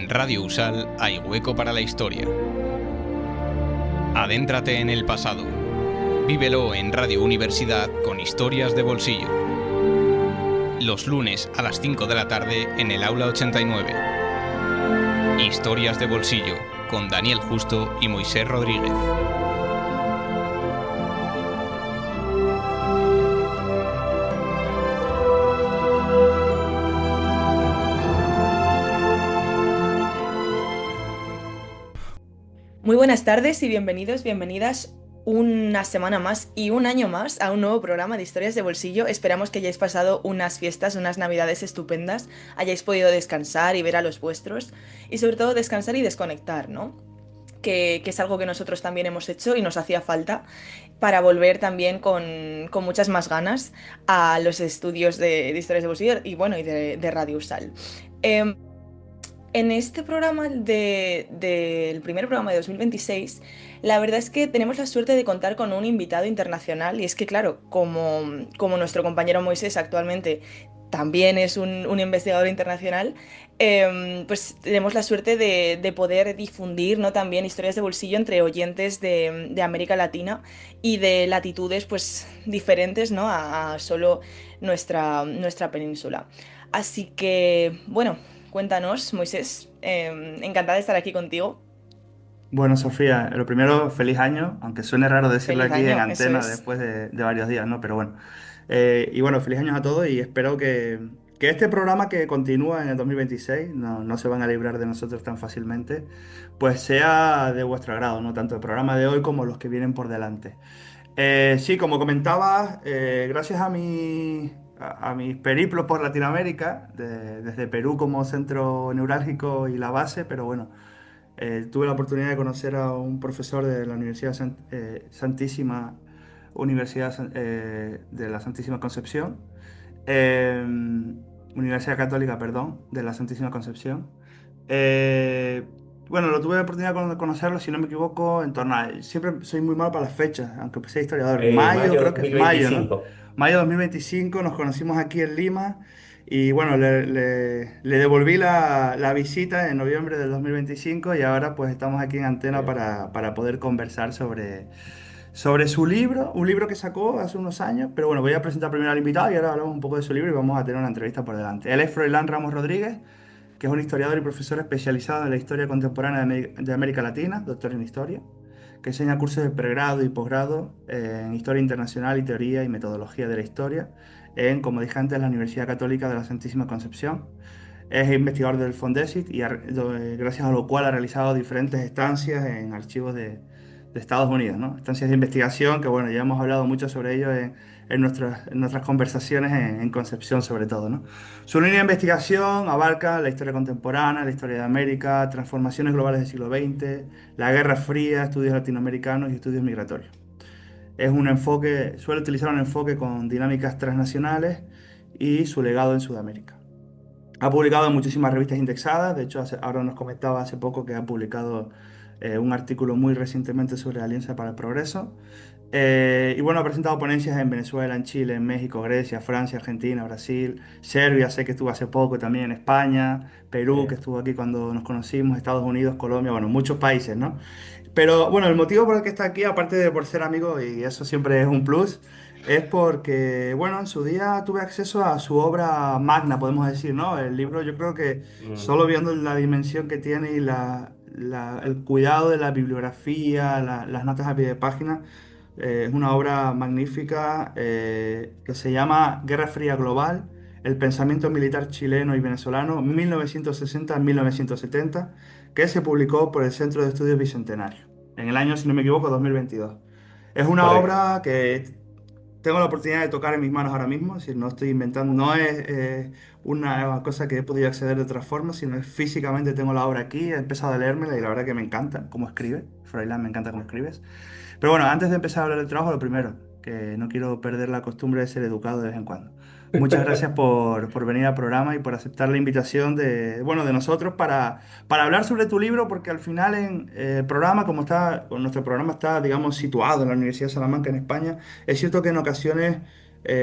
En Radio Usal hay hueco para la historia. Adéntrate en el pasado. Vívelo en Radio Universidad con Historias de Bolsillo. Los lunes a las 5 de la tarde en el Aula 89. Historias de Bolsillo con Daniel Justo y Moisés Rodríguez. Muy buenas tardes y bienvenidos, bienvenidas una semana más y un año más a un nuevo programa de Historias de Bolsillo. Esperamos que hayáis pasado unas fiestas, unas navidades estupendas, hayáis podido descansar y ver a los vuestros y sobre todo descansar y desconectar, ¿no? Que es algo que nosotros también hemos hecho y nos hacía falta para volver también con muchas más ganas a los estudios de Historias de Bolsillo y bueno, y de Radio Usal. En este programa del primer programa de 2026, la verdad es que tenemos la suerte de contar con un invitado internacional y es que, claro, como nuestro compañero Moisés actualmente también es un investigador internacional, pues tenemos la suerte de poder difundir, ¿no? También historias de bolsillo entre oyentes de América Latina y de latitudes pues diferentes, ¿no? A solo nuestra península. Así que, bueno. Cuéntanos, Moisés. Encantada de estar aquí contigo. Bueno, Sofía, lo primero, feliz año, aunque suene raro decirlo Feliz aquí en año, eso antena es. después de varios días, ¿no? Pero bueno. Y bueno, feliz años a todos y espero que este programa que continúa en el 2026, no se van a librar de nosotros tan fácilmente, pues sea de vuestro agrado, ¿no? Tanto el programa de hoy como los que vienen por delante. Sí, como comentabas, gracias a mis periplos por Latinoamérica, desde Perú como centro neurálgico y la base, pero bueno. Tuve la oportunidad de conocer a un profesor de la Santísima Universidad de la Santísima Concepción, eh, Universidad Católica, perdón, de la Santísima Concepción. Eh, bueno, lo tuve la oportunidad de conocerlo, si no me equivoco, en torno a... Siempre soy muy malo para las fechas, aunque sea historiador. Mayo, Mayo creo dos que es mil mayo, ¿no? veinticinco Mayo 2025 nos conocimos aquí en Lima y bueno, le devolví la visita en noviembre del 2025 y ahora pues estamos aquí en Antena Eh, para poder conversar sobre su libro, un libro que sacó hace unos años, pero bueno, voy a presentar primero al invitado y ahora hablamos un poco de su libro y vamos a tener una entrevista por delante. Él es Froilán Ramos Rodríguez, que es un historiador y profesor especializado en la historia contemporánea de América Latina, doctor en historia, que enseña cursos de pregrado y posgrado en historia internacional y teoría y metodología de la historia en, como dije antes, la Universidad Católica de la Santísima Concepción. Es investigador del Fondesit y gracias a lo cual ha realizado diferentes estancias en archivos de Estados Unidos, ¿no? Estancias de investigación que, bueno, ya hemos hablado mucho sobre ello en nuestras conversaciones en Concepción sobre todo, ¿no? Su línea de investigación abarca la historia contemporánea, la historia de América, transformaciones globales del siglo XX, la Guerra Fría, estudios latinoamericanos y estudios migratorios. Suele utilizar un enfoque con dinámicas transnacionales y su legado en Sudamérica. Ha publicado en muchísimas revistas indexadas, de hecho ahora nos comentaba hace poco que ha publicado un artículo muy recientemente sobre la Alianza para el Progreso. Y bueno, ha presentado ponencias en Venezuela, en Chile, en México, Grecia, Francia, Argentina, Brasil, Serbia, sé que estuvo hace poco también en España, Perú, que eh, estuvo aquí cuando nos conocimos, Estados Unidos, Colombia, bueno, muchos países, ¿no? Pero bueno, el motivo por el que está aquí, aparte de por ser amigo, y eso siempre es un plus, es porque, bueno, en su día tuve acceso a su obra magna, podemos decir, ¿no? El libro yo creo que mm, solo viendo la dimensión que tiene y el cuidado de la bibliografía, las notas a pie de página, es una obra magnífica que se llama Guerra Fría Global, el pensamiento militar chileno y venezolano 1960-1970, que se publicó por el Centro de Estudios Bicentenario en el año, si no me equivoco, 2022. Es una correcto. obra que tengo la oportunidad de tocar en mis manos ahora mismo, es decir, no estoy inventando, no es una cosa que he podido acceder de otra forma, sino es físicamente tengo la obra aquí, he empezado a leérmela y la verdad que me encanta cómo escribe. Froilán, me encanta cómo escribes. Pero bueno, antes de empezar a hablar del trabajo, lo primero, que no quiero perder la costumbre de ser educado de vez en cuando. Muchas gracias por venir al programa y por aceptar la invitación bueno, de nosotros para hablar sobre tu libro, porque al final en el programa, nuestro programa está, digamos, situado en la Universidad de Salamanca, en España, es cierto que en ocasiones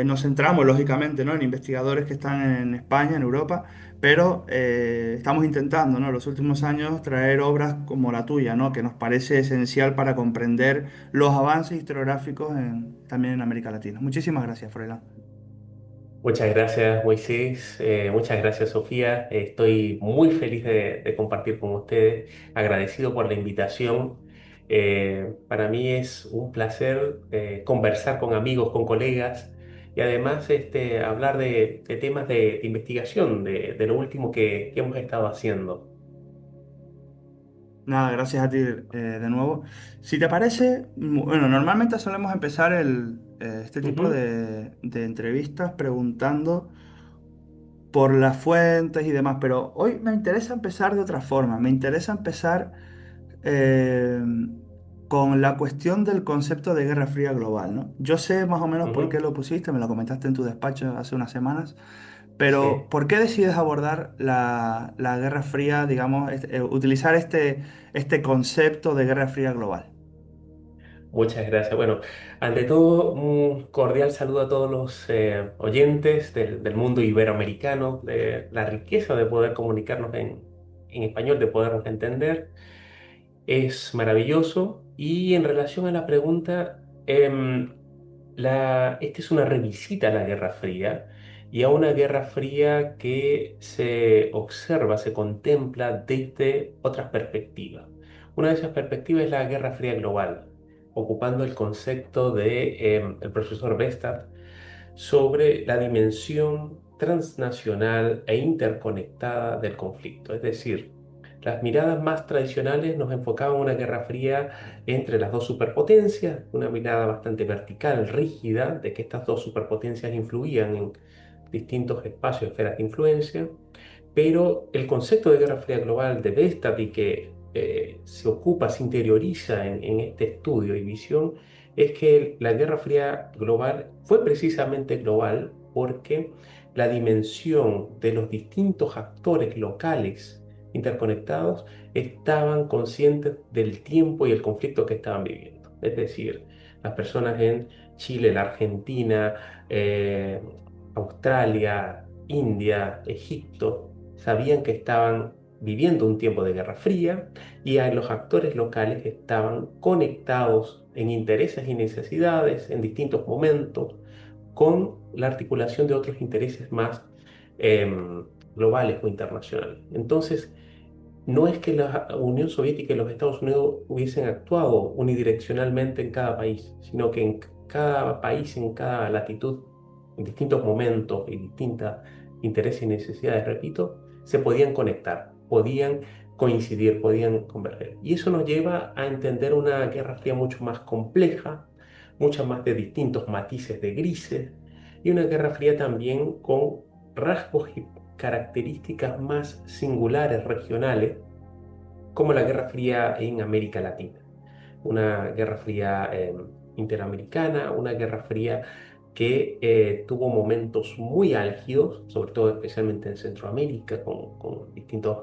nos centramos, lógicamente, ¿no? En investigadores que están en España, en Europa, pero estamos intentando, ¿no? En los últimos años traer obras como la tuya, ¿no? Que nos parece esencial para comprender los avances historiográficos también en América Latina. Muchísimas gracias, Froilán. Muchas gracias, Moisés. Muchas gracias, Sofía. Estoy muy feliz de compartir con ustedes. Agradecido por la invitación. Para mí es un placer conversar con amigos, con colegas y además hablar de temas de investigación, de lo último que hemos estado haciendo. Nada, gracias a ti de nuevo. Si te parece, bueno, normalmente solemos empezar este tipo Ujú, de entrevistas preguntando por las fuentes y demás, pero hoy me interesa empezar de otra forma. Me interesa empezar eh, con la cuestión del concepto de Guerra Fría global, ¿no? Yo sé más o menos por qué ujú. lo pusiste, me lo comentaste en tu despacho hace unas semanas, pero Sí. ¿por qué decides abordar la Guerra Fría, digamos, utilizar este concepto de Guerra Fría global? Muchas gracias. Bueno, ante todo, un cordial saludo a todos los oyentes del mundo iberoamericano, de la riqueza de poder comunicarnos en español, de podernos entender. Es maravilloso. Y en relación a la pregunta, esta es una revisita a la Guerra Fría y a una Guerra Fría que se observa, se contempla desde otras perspectivas. Una de esas perspectivas es la Guerra Fría global, ocupando el concepto de el profesor Bestad sobre la dimensión transnacional e interconectada del conflicto. Es decir, las miradas más tradicionales nos enfocaban en una guerra fría entre las dos superpotencias, una mirada bastante vertical, rígida, de que estas dos superpotencias influían en distintos espacios, esferas de influencia, pero el concepto de Guerra Fría Global de Bestad y que se ocupa, se interioriza en este estudio y visión, es que la Guerra Fría Global fue precisamente global porque la dimensión de los distintos actores locales interconectados estaban conscientes del tiempo y el conflicto que estaban viviendo. Es decir, las personas en Chile, la Argentina, Australia, India, Egipto, sabían que estaban viviendo un tiempo de Guerra Fría y a los actores locales estaban conectados en intereses y necesidades en distintos momentos con la articulación de otros intereses más globales o internacionales. Entonces, no es que la Unión Soviética y los Estados Unidos hubiesen actuado unidireccionalmente en cada país, sino que en cada país, en cada latitud, en distintos momentos y distintos intereses y necesidades, repito, se podían conectar, podían coincidir, podían converger. Y eso nos lleva a entender una Guerra Fría mucho más compleja, mucho más de distintos matices de grises, y una Guerra Fría también con rasgos y características más singulares regionales, como la Guerra Fría en América Latina, una Guerra Fría interamericana, una Guerra Fría que tuvo momentos muy álgidos, sobre todo especialmente en Centroamérica, con distintas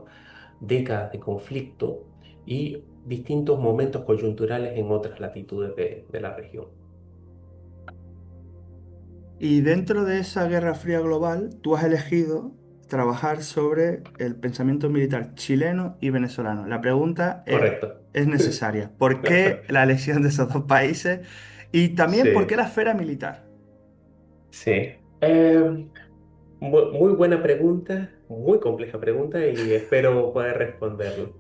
décadas de conflicto y distintos momentos coyunturales en otras latitudes de la región. Y dentro de esa Guerra Fría global, tú has elegido trabajar sobre el pensamiento militar chileno y venezolano. La pregunta Correcto. es necesaria. ¿Por qué la elección de esos dos países? Y también, ¿por qué Sí, la esfera militar? sí. Muy buena pregunta, muy compleja pregunta y espero poder responderlo.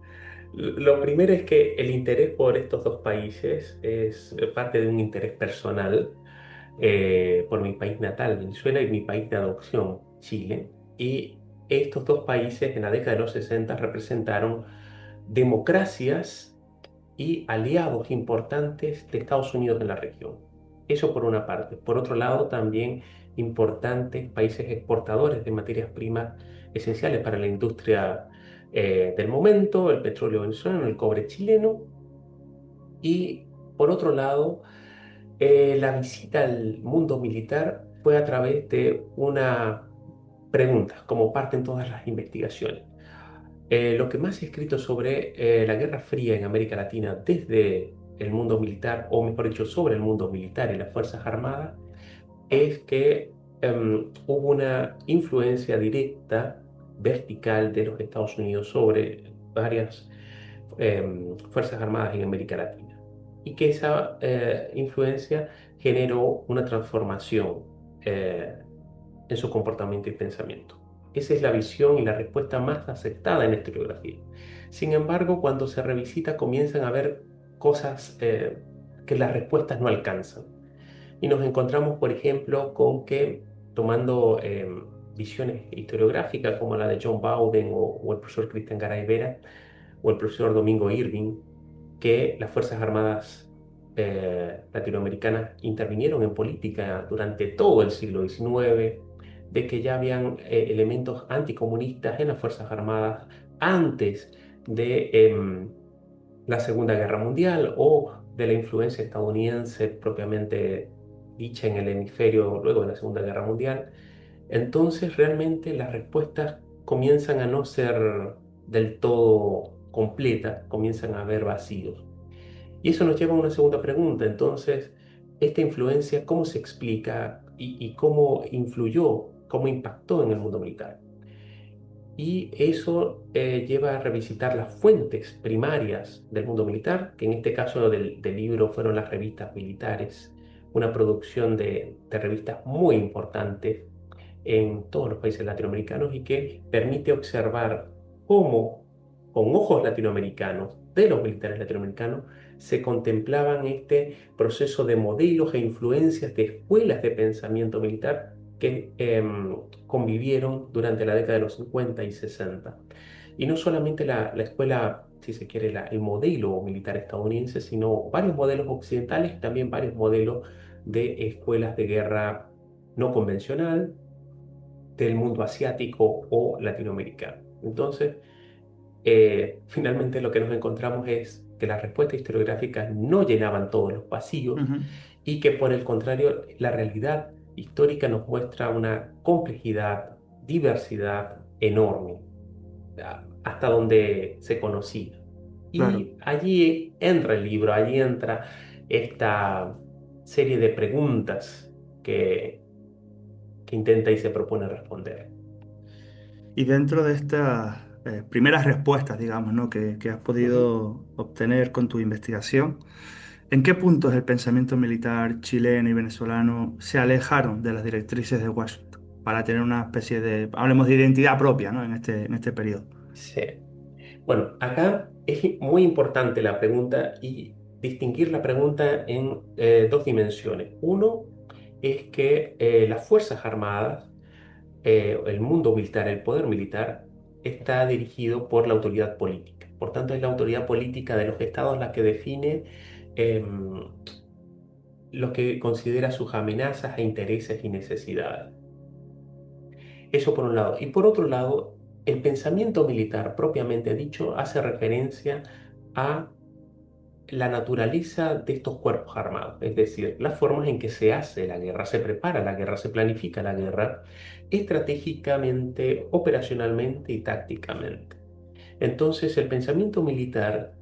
Lo primero es que el interés por estos dos países es parte de un interés personal por mi país natal, Venezuela, y mi país de adopción, Chile. Y estos dos países en la década de los 60 representaron democracias y aliados importantes de Estados Unidos en la región. Eso por una parte. Por otro lado, también importantes países exportadores de materias primas esenciales para la industria del momento, el petróleo venezolano, el cobre chileno. Y por otro lado, la visita al mundo militar fue a través de una pregunta, como parte en todas las investigaciones. Lo que más he escrito sobre la Guerra Fría en América Latina desde el mundo militar, o mejor dicho, sobre el mundo militar y las Fuerzas Armadas, es que hubo una influencia directa, vertical de los Estados Unidos sobre varias fuerzas armadas en América Latina. Y que esa influencia generó una transformación eh, en su comportamiento y pensamiento. Esa es la visión y la respuesta más aceptada en la historiografía. Sin embargo, cuando se revisita, comienzan a ver cosas que las respuestas no alcanzan. Y nos encontramos, por ejemplo, con que tomando visiones historiográficas como la de John Bowden o el profesor Cristian Garay Vera o el profesor Domingo Irving, que las Fuerzas Armadas latinoamericanas intervinieron en política durante todo el siglo XIX, de que ya habían elementos anticomunistas en las Fuerzas Armadas antes de la Segunda Guerra Mundial o de la influencia estadounidense propiamente dicha en el hemisferio luego de la Segunda Guerra Mundial. Entonces realmente las respuestas comienzan a no ser del todo completas, comienzan a haber vacíos. Y eso nos lleva a una segunda pregunta. Entonces, esta influencia, ¿cómo se explica y cómo influyó, cómo impactó en el mundo militar? Y eso lleva a revisitar las fuentes primarias del mundo militar, que en este caso del libro fueron las revistas militares, una producción de revistas muy importantes en todos los países latinoamericanos y que permite observar cómo, con ojos latinoamericanos, de los militares latinoamericanos, se contemplaban este proceso de modelos e influencias de escuelas de pensamiento militar que convivieron durante la década de los 50 y 60. Y no solamente la escuela, si se quiere, el modelo militar estadounidense, sino varios modelos occidentales y también varios modelos de escuelas de guerra no convencional, del mundo asiático o latinoamericano. Entonces, finalmente lo que nos encontramos es que las respuestas historiográficas no llenaban todos los vacíos Ujú. y que por el contrario la realidad histórica nos muestra una complejidad, diversidad enorme, hasta donde se conocía. Claro. Y allí entra el libro, allí entra esta serie de preguntas que intenta y se propone responder. Y dentro de estas primeras respuestas, digamos, ¿no? que has Ujú. podido obtener con tu investigación, ¿en qué puntos el pensamiento militar chileno y venezolano se alejaron de las directrices de Washington para tener una especie de, hablemos de identidad propia, ¿no? En este periodo? Sí. Bueno, acá es muy importante la pregunta y distinguir la pregunta en dos dimensiones. Uno es que las Fuerzas Armadas, el mundo militar, el poder militar, está dirigido por la autoridad política. Por tanto, es la autoridad política de los estados la que define em, lo que considera sus amenazas e intereses y necesidades. Eso por un lado. Y por otro lado, el pensamiento militar propiamente dicho hace referencia a la naturaleza de estos cuerpos armados, es decir, las formas en que se hace la guerra, se prepara la guerra, se planifica la guerra estratégicamente, operacionalmente y tácticamente. Entonces, el pensamiento militar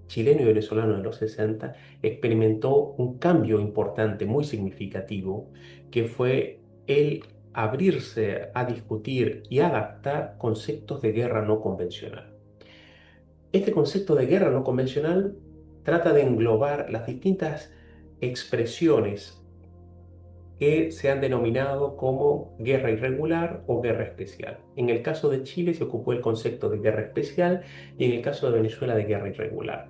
chileno y venezolano de los 60 experimentó un cambio importante, muy significativo, que fue el abrirse a discutir y adaptar conceptos de guerra no convencional. Este concepto de guerra no convencional trata de englobar las distintas expresiones que se han denominado como guerra irregular o guerra especial. En el caso de Chile se ocupó el concepto de guerra especial y en el caso de Venezuela de guerra irregular.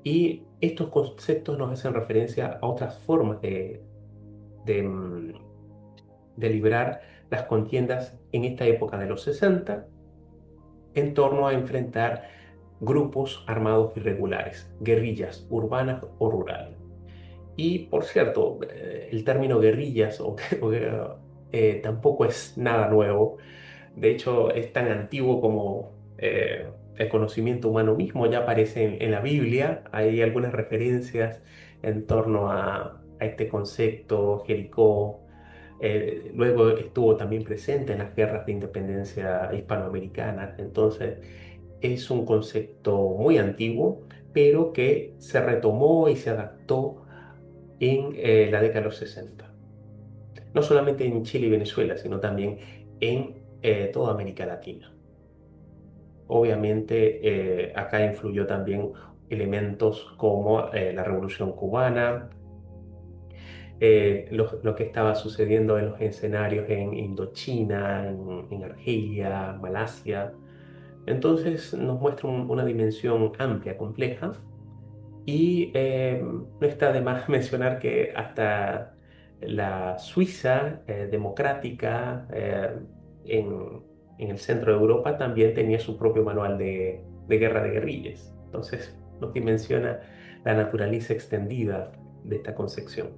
Y estos conceptos nos hacen referencia a otras formas de, mm, de librar las contiendas en esta época de los 60 en torno a enfrentar grupos armados irregulares, guerrillas urbanas o rurales. Y por cierto, el término guerrillas tampoco es nada nuevo. De hecho, es tan antiguo como el conocimiento humano mismo. Ya aparece en la Biblia. Hay algunas referencias en torno a este concepto, Jericó. Luego estuvo también presente en las guerras de independencia hispanoamericanas. Entonces, es un concepto muy antiguo, pero que se retomó y se adaptó en la década de los 60. no solamente en Chile y Venezuela, sino también en toda América Latina. Obviamente, acá influyó también elementos como la Revolución Cubana, lo que estaba sucediendo en los escenarios en Indochina, en Argelia, Malasia. Entonces nos muestra una dimensión amplia, compleja, y no está de más mencionar que hasta la Suiza democrática en, en el centro de Europa también tenía su propio manual de guerra de guerrillas. Entonces nos dimensiona la naturaleza extendida de esta concepción.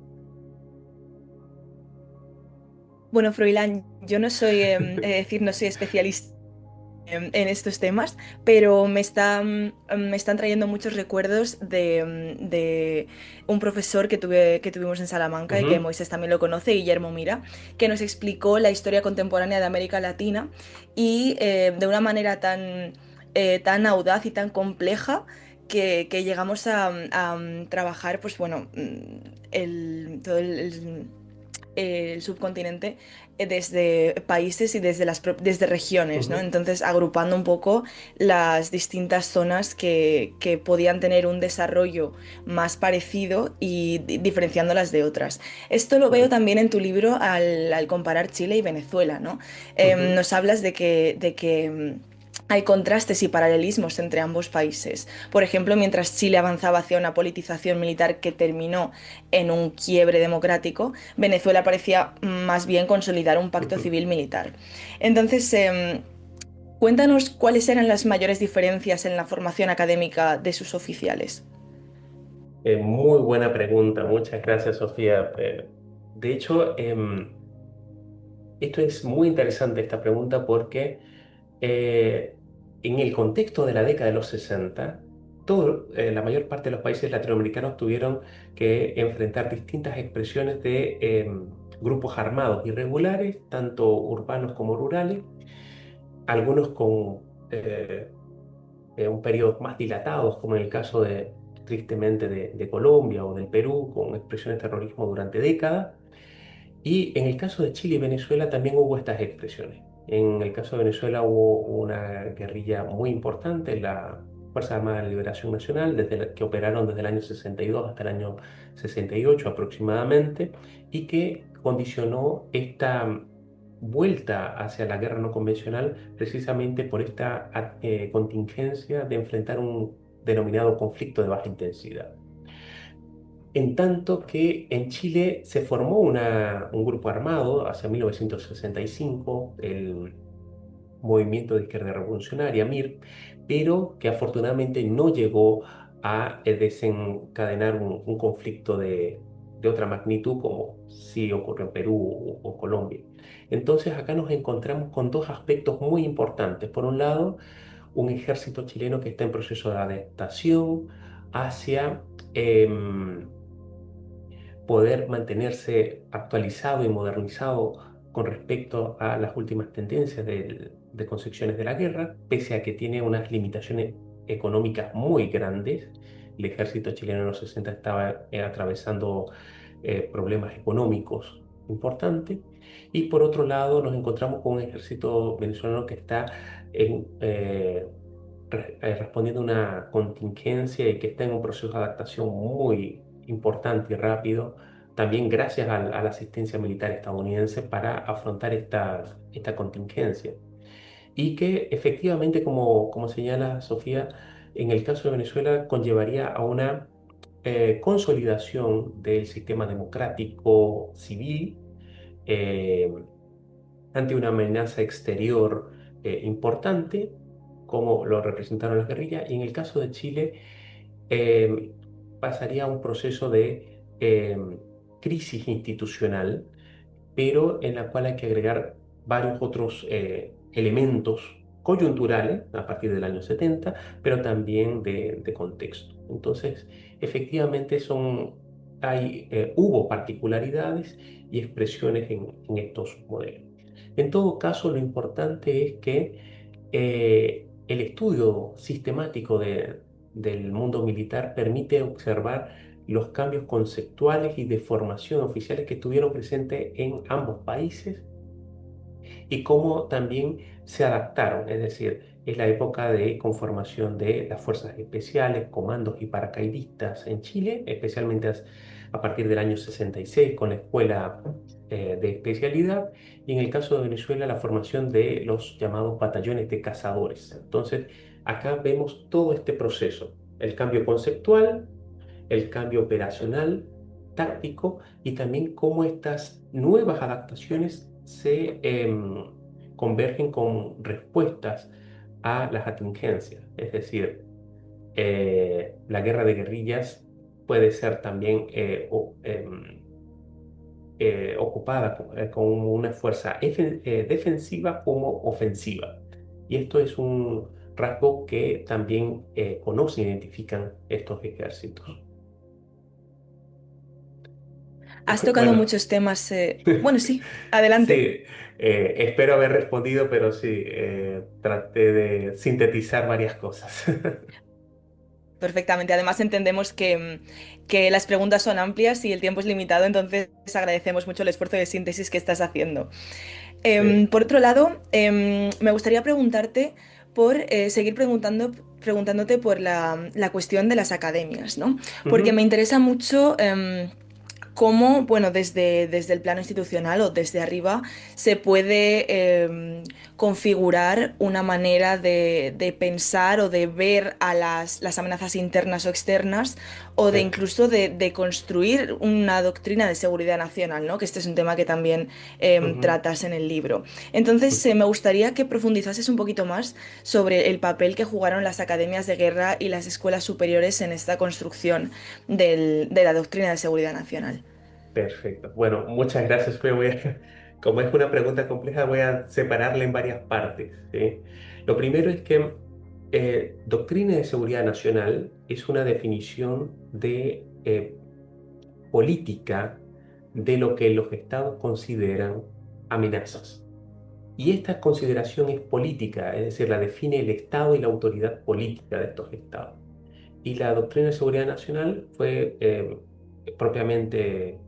Bueno, Froilán, yo no soy, decir, no soy especialista en estos temas, pero me están trayendo muchos recuerdos de un profesor que tuvimos en Salamanca y que Ujú, Moisés también lo conoce, Guillermo Mira, que nos explicó la historia contemporánea de América Latina y de una manera tan audaz y tan compleja que llegamos a trabajar, pues bueno, todo el subcontinente desde países y desde regiones, ¿no? ujú. Entonces, agrupando un poco las distintas zonas que podían tener un desarrollo más parecido y diferenciándolas de otras. Esto lo veo Correcto. también en tu libro al comparar Chile y Venezuela, ¿no? Ujú. Nos hablas de que hay contrastes y paralelismos entre ambos países. Por ejemplo, mientras Chile avanzaba hacia una politización militar que terminó en un quiebre democrático, Venezuela parecía más bien consolidar un pacto Ujú. civil militar. Entonces, cuéntanos cuáles eran las mayores diferencias en la formación académica de sus oficiales. Muy buena pregunta, muchas gracias, Sofía. De hecho, esto es muy interesante esta pregunta porque eh, en el contexto de la década de los 60, la mayor parte de los países latinoamericanos tuvieron que enfrentar distintas expresiones de grupos armados irregulares, tanto urbanos como rurales, algunos con un periodos más dilatados, como en el caso tristemente, de Colombia o del Perú, con expresiones de terrorismo durante décadas. Y en el caso de Chile y Venezuela también hubo estas expresiones. En el caso de Venezuela hubo una guerrilla muy importante, la Fuerza Armada de Liberación Nacional, que operaron desde el año 62 hasta el año 68 aproximadamente, y que condicionó esta vuelta hacia la guerra no convencional precisamente por esta contingencia de enfrentar un denominado conflicto de baja intensidad. En tanto que en Chile se formó un grupo armado hacia 1965, el Movimiento de Izquierda Revolucionaria, MIR, pero que afortunadamente no llegó a desencadenar un conflicto de otra magnitud como sí ocurrió en Perú o Colombia. Entonces acá nos encontramos con dos aspectos muy importantes. Por un lado, un ejército chileno que está en proceso de adaptación hacia poder mantenerse actualizado y modernizado con respecto a las últimas tendencias de concepciones de la guerra, pese a que tiene unas limitaciones económicas muy grandes. El ejército chileno en los 60 estaba atravesando problemas económicos importantes. Y por otro lado, nos encontramos con un ejército venezolano que está respondiendo a una contingencia y que está en un proceso de adaptación muy importante y rápido, también gracias a la asistencia militar estadounidense para afrontar esta contingencia. Y que efectivamente, como señala Sofía, en el caso de Venezuela conllevaría a una consolidación del sistema democrático civil eh, ante una amenaza exterior importante, como lo representaron las guerrillas, y en el caso de Chile eh, pasaría a un proceso de crisis institucional, pero en la cual hay que agregar varios otros elementos coyunturales a partir del año 70, pero también de contexto. Entonces, efectivamente hubo particularidades y expresiones en estos modelos. En todo caso, lo importante es que el estudio sistemático del mundo militar permite observar los cambios conceptuales y de formación oficiales que estuvieron presentes en ambos países y cómo también se adaptaron, es decir, es la época de conformación de las fuerzas especiales, comandos y paracaidistas en Chile, especialmente a partir del año 66 con la escuela de especialidad, y en el caso de Venezuela la formación de los llamados batallones de cazadores. Entonces, acá vemos todo este proceso, el cambio conceptual, el cambio operacional, táctico, y también cómo estas nuevas adaptaciones se convergen con respuestas a las contingencias. Es decir, la guerra de guerrillas puede ser también ocupada con una fuerza defensiva como ofensiva. Y esto es un rasgo que también conocen e identifican estos ejércitos. Has tocado Bueno, muchos temas. Bueno, sí, adelante. sí, espero haber respondido, pero sí, traté de sintetizar varias cosas. Perfectamente. Además, entendemos que las preguntas son amplias y el tiempo es limitado, entonces agradecemos mucho el esfuerzo de síntesis que estás haciendo. Sí. Por otro lado, me gustaría preguntarte por seguir preguntándote por la cuestión de las academias, ¿no? Porque me Ujú. interesa mucho cómo, bueno, desde el plano institucional o desde arriba se puede configurar una manera de pensar o de ver a las amenazas internas o externas o de Sí. incluso de construir una doctrina de seguridad nacional, ¿no? Que este es un tema que también Ujú. tratas en el libro. Entonces, Ujú. me gustaría que profundizases un poquito más sobre el papel que jugaron las academias de guerra y las escuelas superiores en esta construcción de la doctrina de seguridad nacional. Perfecto. Bueno, muchas gracias. Como es una pregunta compleja, voy a separarla en varias partes, ¿sí? Lo primero es que doctrina de seguridad nacional es una definición de política de lo que los estados consideran amenazas. Y esta consideración es política, es decir, la define el Estado y la autoridad política de estos estados. Y la doctrina de seguridad nacional fue propiamente,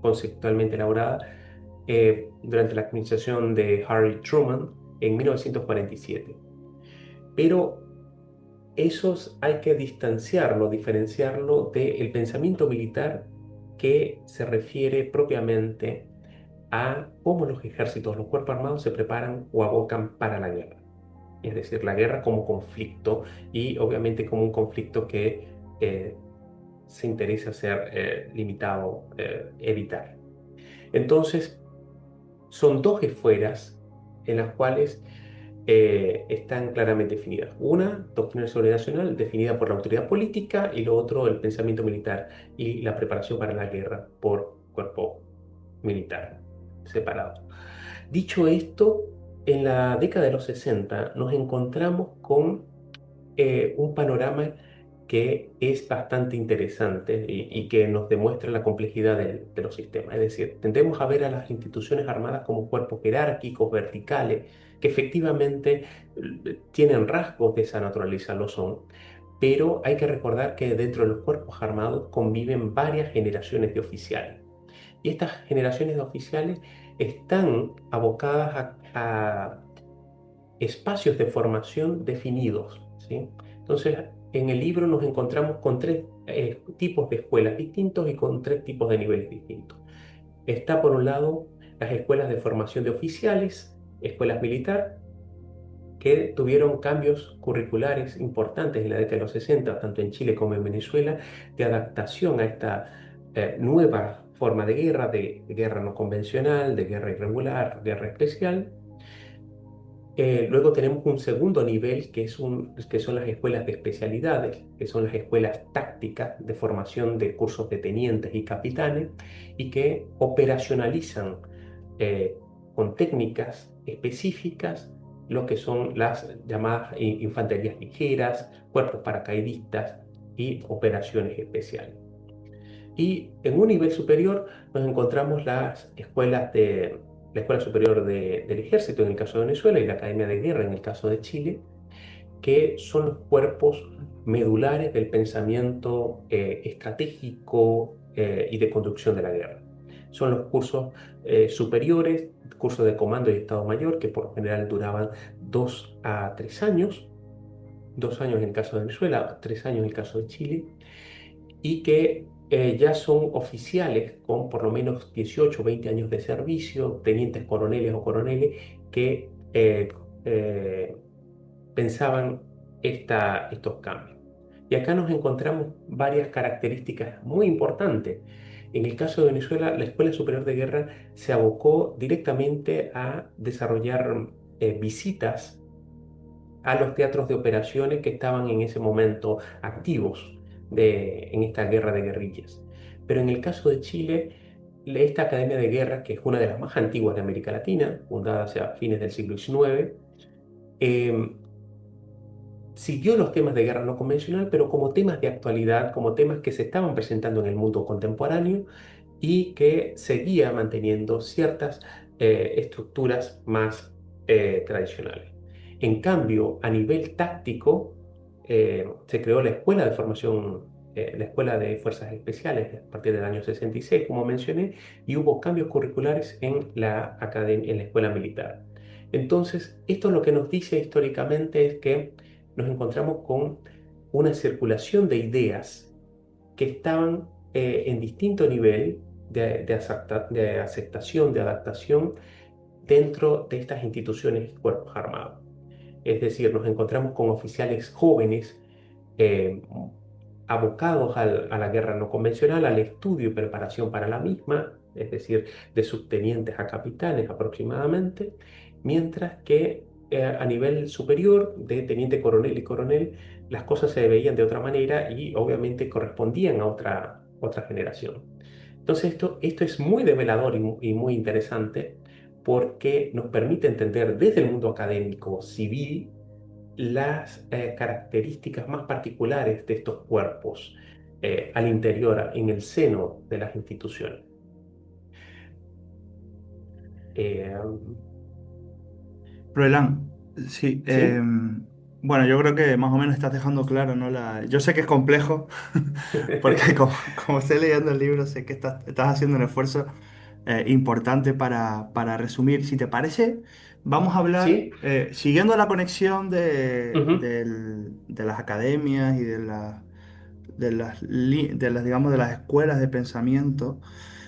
conceptualmente elaborada durante la administración de Harry Truman en 1947. Pero esos hay que distanciarlo, diferenciarlo del pensamiento militar que se refiere propiamente a cómo los ejércitos, los cuerpos armados se preparan o abocan para la guerra. Es decir, la guerra como conflicto y obviamente como un conflicto que se interesa ser limitado, evitar. Entonces, son dos esferas en las cuales están claramente definidas. Una, doctrina de seguridad nacional, definida por la autoridad política, y lo otro, el pensamiento militar y la preparación para la guerra por cuerpo militar separado. Dicho esto, en la década de los 60 nos encontramos con un panorama que es bastante interesante y que nos demuestra la complejidad de los sistemas. Es decir, tendemos a ver a las instituciones armadas como cuerpos jerárquicos, verticales, que efectivamente tienen rasgos de esa naturaleza, lo son, pero hay que recordar que dentro de los cuerpos armados conviven varias generaciones de oficiales. Y estas generaciones de oficiales están abocadas a espacios de formación definidos, ¿sí? Entonces, en el libro nos encontramos con tres tipos de escuelas distintos y con tres tipos de niveles distintos. Está por un lado las escuelas de formación de oficiales, escuelas militar, que tuvieron cambios curriculares importantes en la década de los 60, tanto en Chile como en Venezuela, de adaptación a esta nueva forma de guerra no convencional, de guerra irregular, guerra especial. Luego tenemos un segundo nivel que son las escuelas de especialidades, que son las escuelas tácticas de formación de cursos de tenientes y capitanes y que operacionalizan eh, con técnicas específicas lo que son las llamadas infanterías ligeras, cuerpos paracaidistas y operaciones especiales. Y en un nivel superior nos encontramos la Escuela Superior del Ejército en el caso de Venezuela y la Academia de Guerra en el caso de Chile, que son los cuerpos medulares del pensamiento estratégico y de conducción de la guerra. Son los cursos superiores, cursos de comando y Estado Mayor, que por lo general duraban 2 a 3 años, 2 años en el caso de Venezuela, 3 años en el caso de Chile, y que ya son oficiales con por lo menos 18 o 20 años de servicio, tenientes coroneles o coroneles, que pensaban estos cambios. Y acá nos encontramos varias características muy importantes. En el caso de Venezuela, la Escuela Superior de Guerra se abocó directamente a desarrollar visitas a los teatros de operaciones que estaban en ese momento activos en esta guerra de guerrillas. Pero en el caso de Chile, esta Academia de Guerra, que es una de las más antiguas de América Latina, fundada hacia fines del siglo XIX, siguió los temas de guerra no convencional, pero como temas de actualidad, como temas que se estaban presentando en el mundo contemporáneo y que seguía manteniendo ciertas estructuras más tradicionales. En cambio, a nivel táctico, se creó la Escuela de Formación, la Escuela de Fuerzas Especiales a partir del año 66, como mencioné, y hubo cambios curriculares en la academia, en la Escuela Militar. Entonces, esto lo que nos dice históricamente es que nos encontramos con una circulación de ideas que estaban en distinto nivel de aceptación, de adaptación dentro de estas instituciones y cuerpos armados. Es decir, nos encontramos con oficiales jóvenes eh, abocados a la guerra no convencional, al estudio y preparación para la misma, es decir, de subtenientes a capitanes aproximadamente, mientras que a nivel superior, de teniente coronel y coronel, las cosas se veían de otra manera y obviamente correspondían a otra generación. Entonces esto es muy develador y muy interesante porque nos permite entender desde el mundo académico civil las características más particulares de estos cuerpos al interior, en el seno de las instituciones. Eh, Proelán, sí. ¿Sí? Bueno, yo creo que más o menos estás dejando claro, ¿no? Yo sé que es complejo, porque como estoy leyendo el libro, sé que estás haciendo un esfuerzo importante para resumir. Si te parece, vamos a hablar, ¿Sí? siguiendo la conexión Ujú, de las academias y digamos, de las escuelas de pensamiento.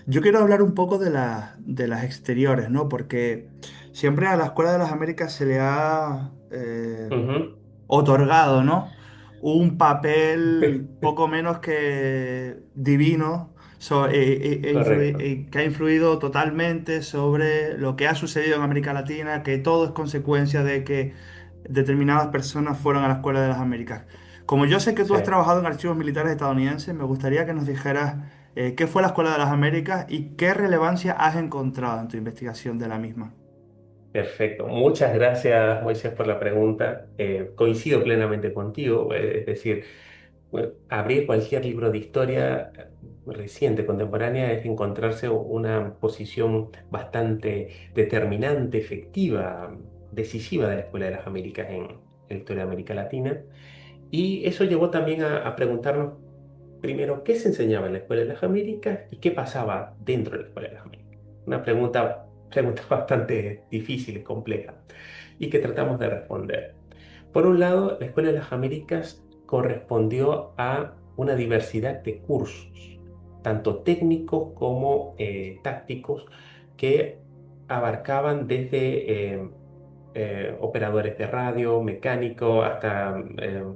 Yo quiero hablar un poco de las exteriores, ¿no? Porque siempre a la Escuela de las Américas se le ha ujú. otorgado, ¿no? Un papel poco menos que divino, Correcto. que ha influido totalmente sobre lo que ha sucedido en América Latina, que todo es consecuencia de que determinadas personas fueron a la Escuela de las Américas. Como yo sé que tú Sí. has trabajado en archivos militares estadounidenses, me gustaría que nos dijeras qué fue la Escuela de las Américas y qué relevancia has encontrado en tu investigación de la misma. Perfecto. Muchas gracias, Moisés, por la pregunta. Coincido plenamente contigo. Es decir, bueno, abrir cualquier libro de historia reciente, contemporánea, es encontrarse una posición bastante determinante, efectiva, decisiva de la Escuela de las Américas en la historia de América Latina. Y eso llevó también a preguntarnos primero qué se enseñaba en la Escuela de las Américas y qué pasaba dentro de la Escuela de las Américas. Una pregunta bastante difícil y compleja y que tratamos de responder. Por un lado, la Escuela de las Américas correspondió a una diversidad de cursos, tanto técnicos como tácticos, que abarcaban desde operadores de radio, mecánico, hasta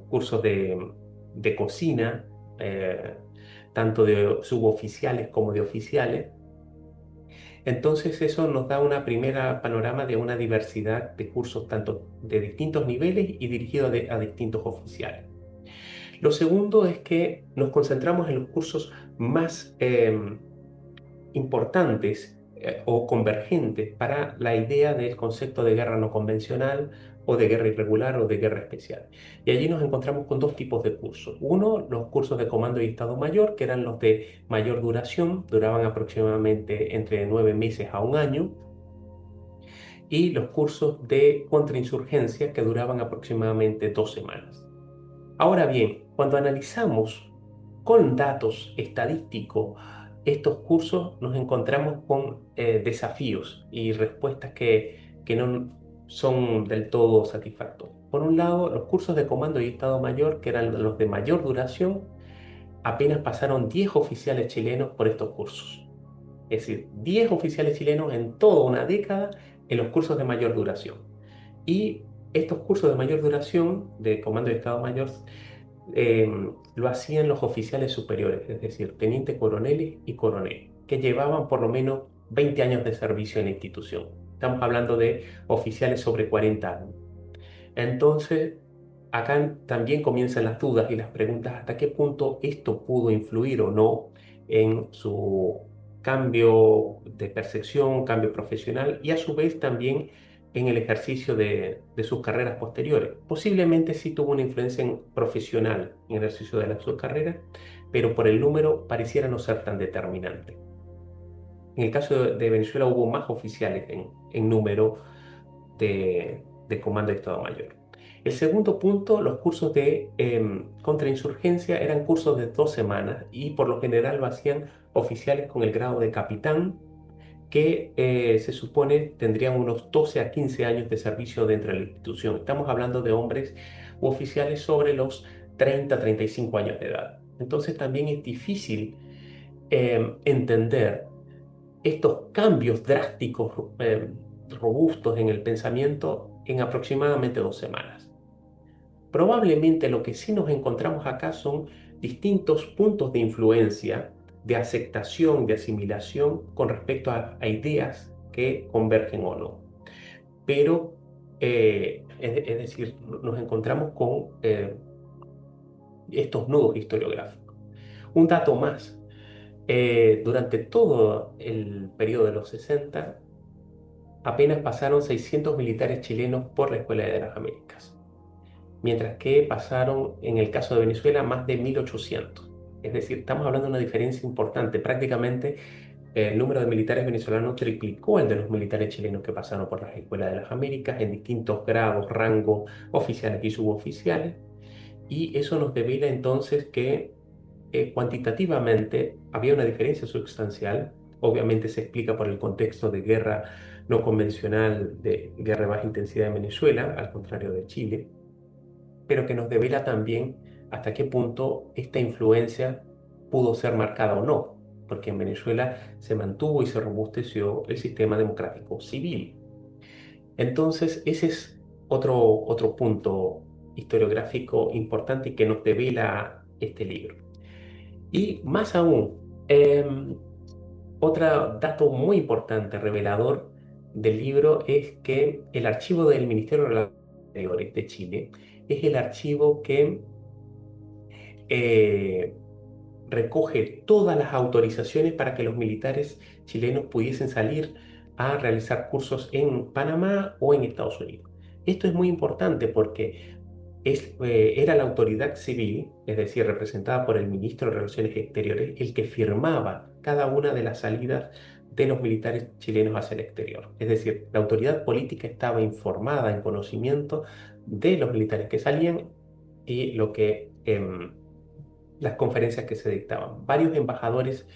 cursos de cocina, eh, tanto de suboficiales como de oficiales. Entonces eso nos da una primera panorama de una diversidad de cursos, tanto de distintos niveles y dirigidos a distintos oficiales. Lo segundo es que nos concentramos en los cursos más importantes o convergentes para la idea del concepto de guerra no convencional o de guerra irregular o de guerra especial. Y allí nos encontramos con dos tipos de cursos. Uno, los cursos de comando y Estado Mayor, que eran los de mayor duración, duraban aproximadamente entre 9 meses a un año, y los cursos de contrainsurgencia que duraban aproximadamente 2 semanas. Ahora bien, cuando analizamos con datos estadísticos estos cursos, nos encontramos con desafíos y respuestas que no son del todo satisfactorias. Por un lado, los cursos de comando y Estado Mayor, que eran los de mayor duración, apenas pasaron 10 oficiales chilenos por estos cursos. Es decir, 10 oficiales chilenos en toda una década en los cursos de mayor duración. Y estos cursos de mayor duración de comando y Estado Mayor lo hacían los oficiales superiores, es decir, teniente coroneles y coroneles, que llevaban por lo menos 20 años de servicio en la institución. Estamos hablando de oficiales sobre 40 años. Entonces, acá también comienzan las dudas y las preguntas hasta qué punto esto pudo influir o no en su cambio de percepción, cambio profesional y a su vez también en el ejercicio de sus carreras posteriores. Posiblemente sí tuvo una influencia profesional en el ejercicio de sus carreras, pero por el número pareciera no ser tan determinante. En el caso de Venezuela hubo más oficiales en número de comando de Estado Mayor. El segundo punto, los cursos de contrainsurgencia eran cursos de 2 semanas y por lo general lo hacían oficiales con el grado de capitán que se supone tendrían unos 12 a 15 años de servicio dentro de la institución. Estamos hablando de hombres u oficiales sobre los 30 a 35 años de edad. Entonces también es difícil entender estos cambios drásticos, robustos en el pensamiento en aproximadamente 2 semanas. Probablemente lo que sí nos encontramos acá son distintos puntos de influencia, de aceptación, de asimilación con respecto a ideas que convergen o no. Pero, es decir, nos encontramos con estos nudos historiográficos. Un dato más, durante todo el periodo de los 60, apenas pasaron 600 militares chilenos por la Escuela de las Américas, mientras que pasaron, en el caso de Venezuela, más de 1800. Es decir, estamos hablando de una diferencia importante. Prácticamente el número de militares venezolanos triplicó el de los militares chilenos que pasaron por las Escuelas de las Américas en distintos grados, rangos, oficiales y suboficiales. Y eso nos devela entonces que cuantitativamente había una diferencia sustancial. Obviamente se explica por el contexto de guerra no convencional, de guerra de baja intensidad en Venezuela, al contrario de Chile, pero que nos devela también hasta qué punto esta influencia pudo ser marcada o no, porque en Venezuela se mantuvo y se robusteció el sistema democrático civil. Entonces, ese es otro punto historiográfico importante que nos devela este libro. Y más aún, otro dato muy importante, revelador del libro, es que el archivo del Ministerio de Relaciones Exteriores de Chile es el archivo que eh, recoge todas las autorizaciones para que los militares chilenos pudiesen salir a realizar cursos en Panamá o en Estados Unidos. Esto es muy importante porque era la autoridad civil, es decir, representada por el ministro de Relaciones Exteriores, el que firmaba cada una de las salidas de los militares chilenos hacia el exterior. Es decir, la autoridad política estaba informada, en conocimiento de los militares que salían y las conferencias que se dictaban. Varios embajadores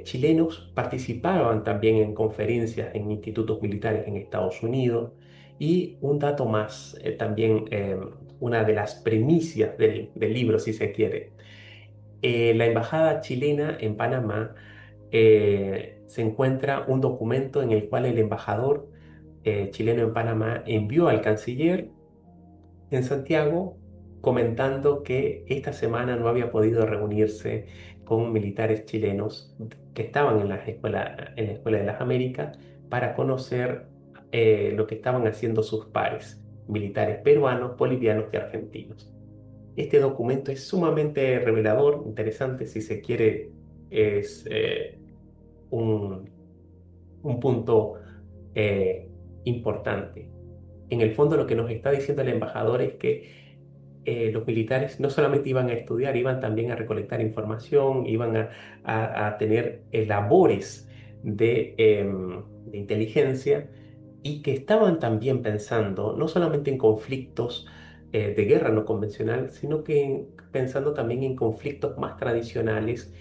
chilenos participaban también en conferencias en institutos militares en Estados Unidos. Y un dato más, también una de las primicias del libro, si se quiere. La embajada chilena en Panamá se encuentra un documento en el cual el embajador chileno en Panamá envió al canciller en Santiago comentando que esta semana no había podido reunirse con militares chilenos que estaban en la Escuela de las Américas para conocer lo que estaban haciendo sus pares, militares peruanos, bolivianos y argentinos. Este documento es sumamente revelador, interesante, si se quiere, es un, un punto importante. En el fondo lo que nos está diciendo el embajador es que los militares no solamente iban a estudiar, iban también a recolectar información, iban a tener labores de inteligencia y que estaban también pensando no solamente en conflictos de guerra no convencional, sino que pensando también en conflictos más tradicionales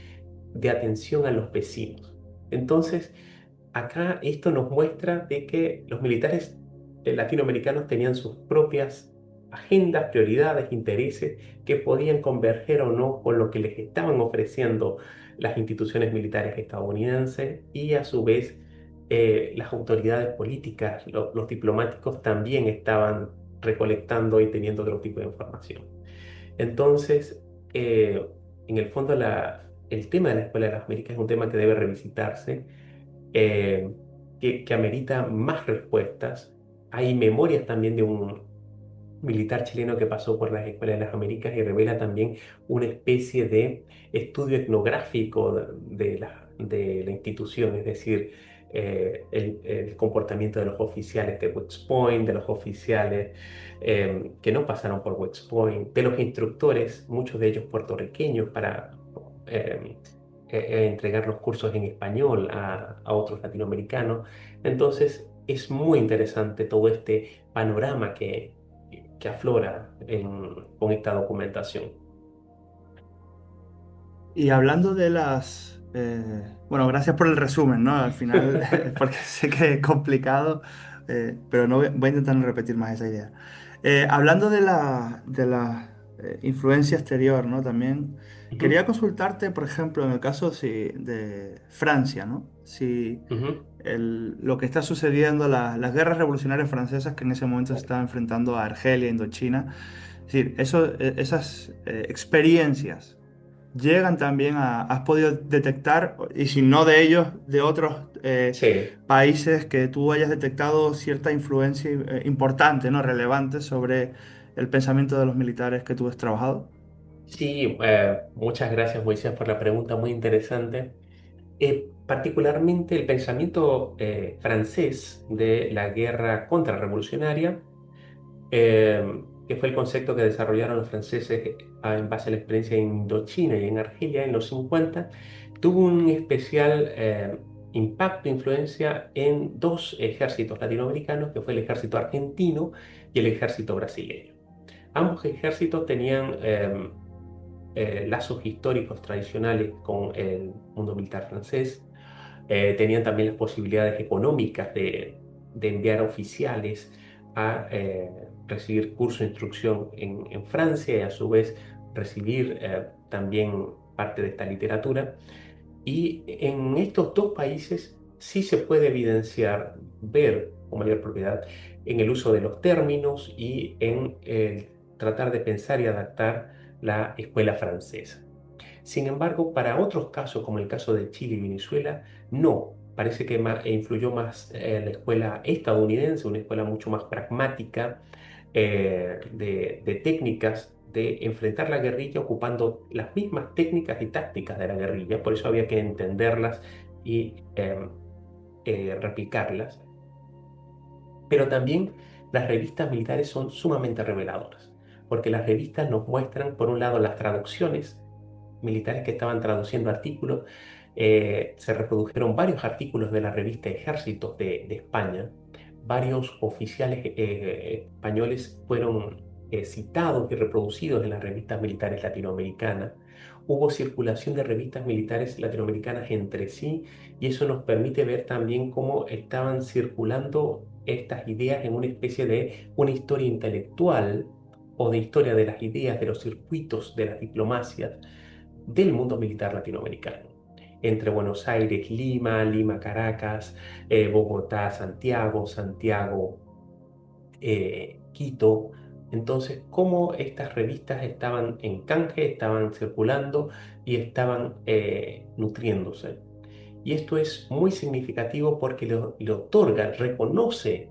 de atención a los vecinos. Entonces, acá esto nos muestra de que los militares latinoamericanos tenían sus propias agendas, prioridades, intereses que podían converger o no con lo que les estaban ofreciendo las instituciones militares estadounidenses y a su vez las autoridades políticas, los diplomáticos también estaban recolectando y teniendo otro tipo de información. Entonces, eh, en el fondo, el tema de la Escuela de las Américas es un tema que debe revisitarse, eh, que amerita más respuestas. Hay memorias también de un militar chileno que pasó por las Escuelas de las Américas y revela también una especie de estudio etnográfico de la institución, es decir, el comportamiento de los oficiales de West Point, de los oficiales que no pasaron por West Point, de los instructores, muchos de ellos puertorriqueños, para eh, entregar los cursos en español a otros latinoamericanos. Entonces, es muy interesante todo este panorama que aflora con esta documentación. Y hablando de las... bueno, gracias por el resumen, ¿no? Al final, porque sé que es complicado, pero no voy a intentar no repetir más esa idea. Hablando de la influencia exterior, ¿no? También Ujú, quería consultarte, por ejemplo, en el caso de Francia, ¿no? Si ujú. lo que está sucediendo, las guerras revolucionarias francesas que en ese momento se estaban enfrentando a Argelia, Indochina, es decir, esas experiencias llegan también has podido detectar, y si no de ellos, de otros Sí, países que tú hayas detectado cierta influencia importante, ¿no? Relevante sobre el pensamiento de los militares que tú has trabajado. sí, muchas gracias, Moisés, por la pregunta muy interesante. Particularmente el pensamiento francés de la guerra contrarrevolucionaria, que fue el concepto que desarrollaron los franceses en base a la experiencia en Indochina y en Argelia en los 50, tuvo un especial impacto e influencia en dos ejércitos latinoamericanos, que fue el ejército argentino y el ejército brasileño. Ambos ejércitos tenían lazos históricos tradicionales con el mundo militar francés. Tenían también las posibilidades económicas de enviar oficiales a recibir curso de instrucción en Francia y a su vez recibir también parte de esta literatura. Y en estos dos países sí se puede evidenciar, ver con mayor propiedad en el uso de los términos y en el tratar de pensar y adaptar la escuela francesa. Sin embargo, para otros casos, como el caso de Chile y Venezuela, no. Parece que influyó más la escuela estadounidense, una escuela mucho más pragmática, de técnicas de enfrentar la guerrilla ocupando las mismas técnicas y tácticas de la guerrilla. Por eso había que entenderlas y replicarlas. Pero también las revistas militares son sumamente reveladoras, porque las revistas nos muestran, por un lado, las traducciones militares que estaban traduciendo artículos. Se reprodujeron varios artículos de la revista Ejércitos de España. Varios oficiales españoles fueron citados y reproducidos en las revistas militares latinoamericanas. Hubo circulación de revistas militares latinoamericanas entre sí y eso nos permite ver también cómo estaban circulando estas ideas en una especie de una historia intelectual o de historia de las ideas, de los circuitos, de las diplomacias del mundo militar latinoamericano. Entre Buenos Aires, Lima, Lima, Caracas, Bogotá, Santiago, Santiago, Quito. Entonces, cómo estas revistas estaban en canje, estaban circulando y estaban nutriéndose. Y esto es muy significativo porque le otorga, reconoce